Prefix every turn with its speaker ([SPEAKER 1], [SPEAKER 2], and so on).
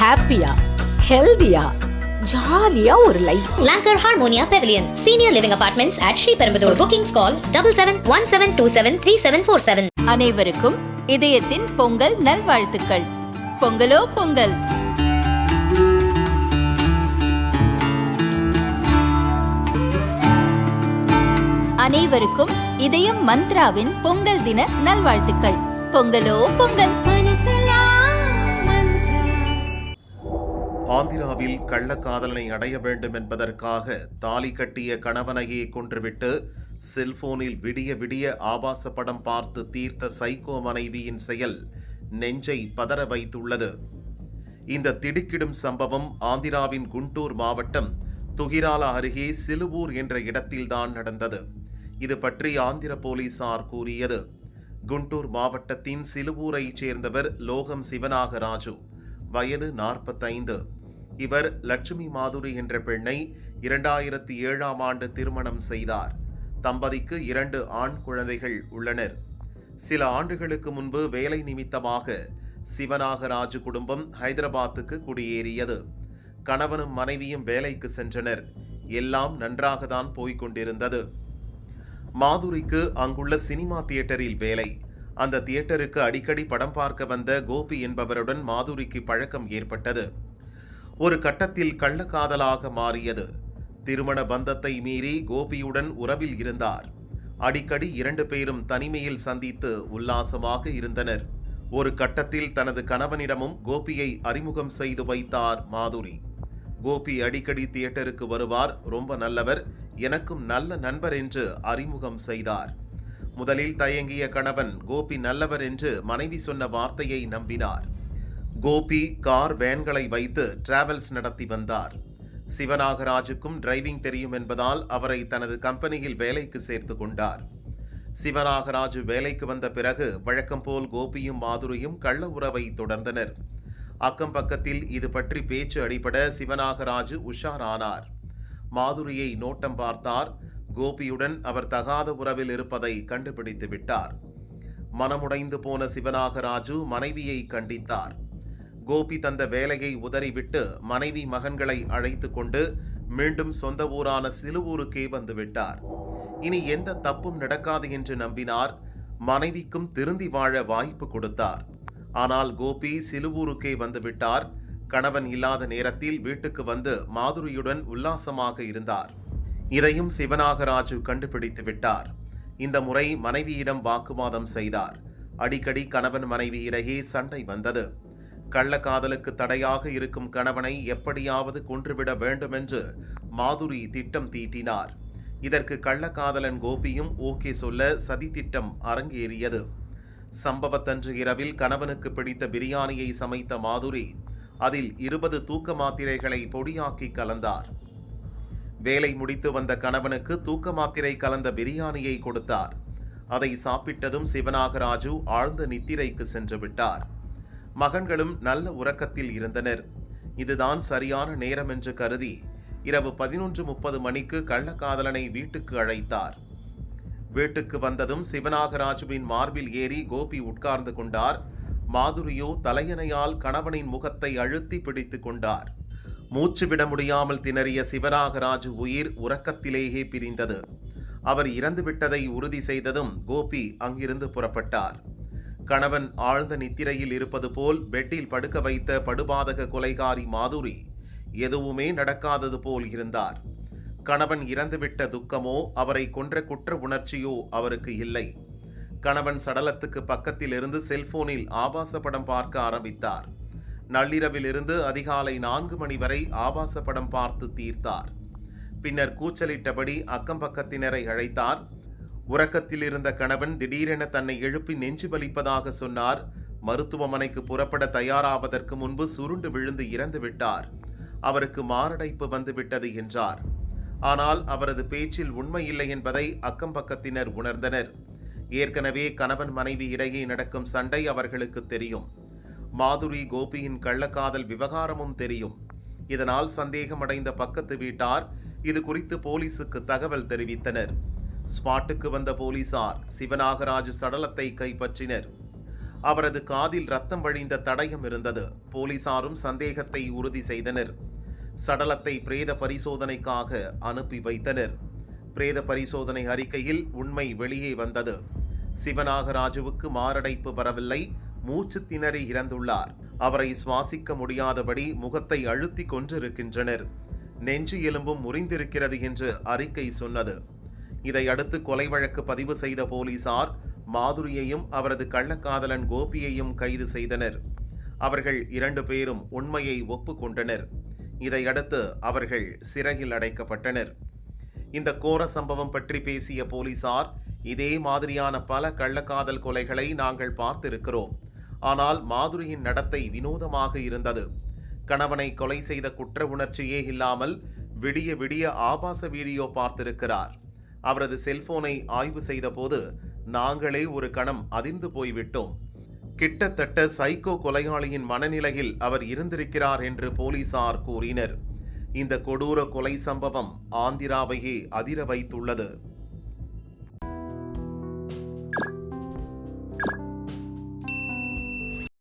[SPEAKER 1] ஹாப்பியா ஹெல்தியா ஜாலியா ஒரு life.
[SPEAKER 2] Lanker Harmonia Pavilion, Senior Living Apartments at Sri Perambudur. Bookings call 7717273747.
[SPEAKER 1] அனைவருக்கும் இதயத்தின் பொங்கல் நல்வாழ்த்துக்கள். பொங்கலோ பொங்கல். அனைவருக்கும் இதயம் மந்த்ராவின் பொங்கல் தின நல்வாழ்த்துக்கள். பொங்கலோ பொங்கல்.
[SPEAKER 3] ஆந்திராவில் கள்ளக்காதலனை அடைய வேண்டும் என்பதற்காக தாலி கட்டிய கணவனையே கொன்றுவிட்டு செல்போனில் விடிய விடிய ஆபாச படம் பார்த்து தீர்த்த சைக்கோ மனைவியின் செயல் நெஞ்சை பதற வைத்துள்ளது. இந்த திடுக்கிடும் சம்பவம் ஆந்திராவின் குண்டூர் மாவட்டம் துகிராலா அருகே சிலுவூர் என்ற இடத்தில்தான் நடந்தது. இது பற்றி ஆந்திர போலீசார் கூறியது. குண்டூர் மாவட்டத்தின் சிலுவூரைச் சேர்ந்தவர் லோகம் சிவநாகராஜு, வயது 45. இவர் லட்சுமி மாதுரி என்ற பெண்ணை 2007ஆம் ஆண்டு திருமணம் செய்தார். தம்பதிக்கு 2 ஆண் குழந்தைகள் உள்ளனர். சில ஆண்டுகளுக்கு முன்பு வேலை நிமித்தமாக சிவநாகராஜு குடும்பம் ஹைதராபாத்துக்கு குடியேறியது. கணவனும் மனைவியும் வேலைக்கு சென்றனர். எல்லாம் நன்றாகத்தான் போய்கொண்டிருந்தது. மாதுரிக்கு அங்குள்ள சினிமா தியேட்டரில் வேலை. அந்த தியேட்டருக்கு அடிக்கடி படம் பார்க்க வந்த கோபி என்பவருடன் மாதுரிக்கு பழக்கம் ஏற்பட்டது. ஒரு கட்டத்தில் கள்ளக்காதலாக மாறியது. திருமண பந்தத்தை மீறி கோபியுடன் உறவில் இருந்தார். அடிக்கடி 2 பேரும் தனிமையில் சந்தித்து உல்லாசமாக இருந்தனர். ஒரு கட்டத்தில் தனது கணவனிடமும் கோபியை அறிமுகம் செய்து வைத்தார் மாதுரி. கோபி அடிக்கடி தியேட்டருக்கு வருவார், ரொம்ப நல்லவர், எனக்கும் நல்ல நண்பர் என்று அறிமுகம் செய்தார். முதலில் தயங்கிய கணவன் கோபி நல்லவர் என்று மனைவி சொன்ன வார்த்தையை நம்பினார். கோபி கார் வேன்களை வைத்து டிராவல்ஸ் நடத்தி வந்தார். சிவநாகராஜுக்கும் டிரைவிங் தெரியும் என்பதால் அவரை தனது கம்பெனியில் வேலைக்கு சேர்த்து கொண்டார். சிவநாகராஜு வேலைக்கு வந்த பிறகு வழக்கம் போல் கோபியும் மாதுரியும் கள்ள உறவை தொடர்ந்தனர். அக்கம் பக்கத்தில் இது பற்றி பேச்சு அடிபட சிவநாகராஜு உஷாரானார். மாதுரியை நோட்டம் பார்த்தார். கோபியுடன் அவர் தகாத உறவில் இருப்பதை கண்டுபிடித்து விட்டார். மனமுடைந்து போன சிவநாகராஜு மனைவியை கண்டித்தார். கோபி தந்த வேலையை உதறிவிட்டு மனைவி மகன்களை அழைத்து கொண்டு மீண்டும் சொந்த ஊரான சிலுவூருக்கே வந்துவிட்டார். இனி எந்த தப்பும் நடக்காது என்று நம்பினார். மனைவிக்கும் திருந்தி வாழ வாய்ப்பு கொடுத்தார். ஆனால் கோபி சிலுவூருக்கே வந்துவிட்டார். கணவன் இல்லாத நேரத்தில் வீட்டுக்கு வந்து மாதுரியுடன் உல்லாசமாக இருந்தார். இதையும் சிவநாகராஜு கண்டுபிடித்து விட்டார். இந்த முறை மனைவியிடம் வாக்குவாதம் செய்தார். அடிக்கடி கணவன் மனைவி இடையே சண்டை வந்தது. கள்ளக்காதலுக்கு தடையாக இருக்கும் கணவனை எப்படியாவது கொன்றுவிட வேண்டுமென்று மாதுரி திட்டம் தீட்டினார். இதற்கு கள்ளக்காதலன் கோபியும் ஓகே சொல்ல சதி திட்டம் அரங்கேறியது. சம்பவத்தன்று இரவில் கணவனுக்கு பிடித்த பிரியாணியை சமைத்த மாதுரி அதில் 20 தூக்க மாத்திரைகளை பொடியாக்கி கலந்தார். வேலை முடித்து வந்த கணவனுக்கு தூக்க மாத்திரை கலந்த பிரியாணியை கொடுத்தார். அதை சாப்பிட்டதும் சிவநாகராஜு ஆழ்ந்த நித்திரைக்கு சென்று விட்டார். மகன்களும் நல்ல உறக்கத்தில் இருந்தனர். இதுதான் சரியான நேரம் என்று கருதி இரவு 11:30 மணிக்கு கள்ளக்காதலனை வீட்டுக்கு அழைத்தார். வீட்டுக்கு வந்ததும் சிவநாகராஜுவின் மார்பில் ஏறி கோபி உட்கார்ந்து கொண்டார். மாதுரியோ தலையணையால் கணவனின் முகத்தை அழுத்தி பிடித்து கொண்டார். மூச்சு விட முடியாமல் திணறிய சிவநாகராஜு உயிர் உறக்கத்திலேயே பிரிந்தது. அவர் இறந்துவிட்டதை உறுதி செய்ததும் கோபி அங்கிருந்து புறப்பட்டார். கணவன் ஆழ்ந்த நித்திரையில் இருப்பது போல் பெட்டில் படுக்க வைத்த படுபாதக கொலைகாரி மாதுரி எதுவுமே நடக்காதது போல் இருந்தார். கணவன் இறந்துவிட்ட துக்கமோ அவரை கொன்ற குற்ற உணர்ச்சியோ அவருக்கு இல்லை. கணவன் சடலத்துக்கு பக்கத்தில் இருந்து செல்போனில் ஆபாச படம் பார்க்க ஆரம்பித்தார். நள்ளிரவிலிருந்து அதிகாலை 4 மணி வரை ஆபாச படம் பார்த்து தீர்த்தார். பின்னர் கூச்சலிட்டபடி அக்கம் பக்கத்தினரை அழைத்தார். உறக்கத்தில் இருந்த கணவன் திடீரென தன்னை எழுப்பி நெஞ்சு வலிப்பதாக சொன்னார். மருத்துவமனைக்கு புறப்பட தயாராவதற்கு முன்பு சுருண்டு விழுந்து இறந்து விட்டார். அவருக்கு மாரடைப்பு வந்துவிட்டது என்றார். ஆனால் அவரது பேச்சில் உண்மை இல்லை என்பதை அக்கம் பக்கத்தினர் உணர்ந்தனர். ஏற்கனவே கணவன் மனைவி இடையே நடக்கும் சண்டை அவர்களுக்கு தெரியும். மாதுரி கோபியின் கள்ளக்காதல் விவகாரமும் தெரியும். இதனால் சந்தேகமடைந்த பக்கத்து வீட்டார் இது குறித்து போலீசுக்கு தகவல் தெரிவித்தனர். ஸ்பாட்டுக்கு வந்த போலீசார் சிவநாகராஜு சடலத்தை கைப்பற்றினர். அவரது காதில் ரத்தம் வழிந்த தடயம் இருந்தது. போலீசாரும் சந்தேகத்தை உறுதி செய்தனர். சடலத்தை பிரேத பரிசோதனைக்காக அனுப்பி வைத்தனர். பிரேத பரிசோதனை அறிக்கையில் உண்மை வெளியே வந்தது. சிவநாகராஜுவுக்கு மாரடைப்பு வரவில்லை, மூச்சு திணறி இறந்துள்ளார். அவரை சுவாசிக்க முடியாதபடி முகத்தை அழுத்தி கொன்றிருக்கின்றனர். நெஞ்சு எலும்பும் முறிந்திருக்கிறது என்று அறிக்கை சொன்னது. இதையடுத்து கொலை வழக்கு பதிவு செய்த போலீசார் மாதுரியையும் அவரது கள்ளக்காதலன் கோபியையும் கைது செய்தனர். அவர்கள் 2 பேரும் உண்மையை ஒப்புக்கொண்டனர். இதையடுத்து அவர்கள் சிறையில் அடைக்கப்பட்டனர். இந்த கோர சம்பவம் பற்றி பேசிய போலீசார், இதே மாதிரியான பல கள்ளக்காதல் கொலைகளை நாங்கள் பார்த்திருக்கிறோம். ஆனால் மாதுரியின் நடத்தை வினோதமாக இருந்தது. கணவனை கொலை செய்த குற்ற உணர்ச்சியே இல்லாமல் விடிய விடிய ஆபாச வீடியோ பார்த்திருக்கிறார். அவரது செல்போனை ஆய்வு செய்த போது நாங்களே ஒரு கணம் அதிர்ந்து போய்விட்டோம். கிட்டத்தட்ட சைக்கோ கொலையாளியின் மனநிலையில் அவர் இருந்திருக்கிறார் என்று போலீசார் கூறினர். இந்த கொடூர கொலை சம்பவம் ஆந்திராவையே அதிர வைத்துள்ளது.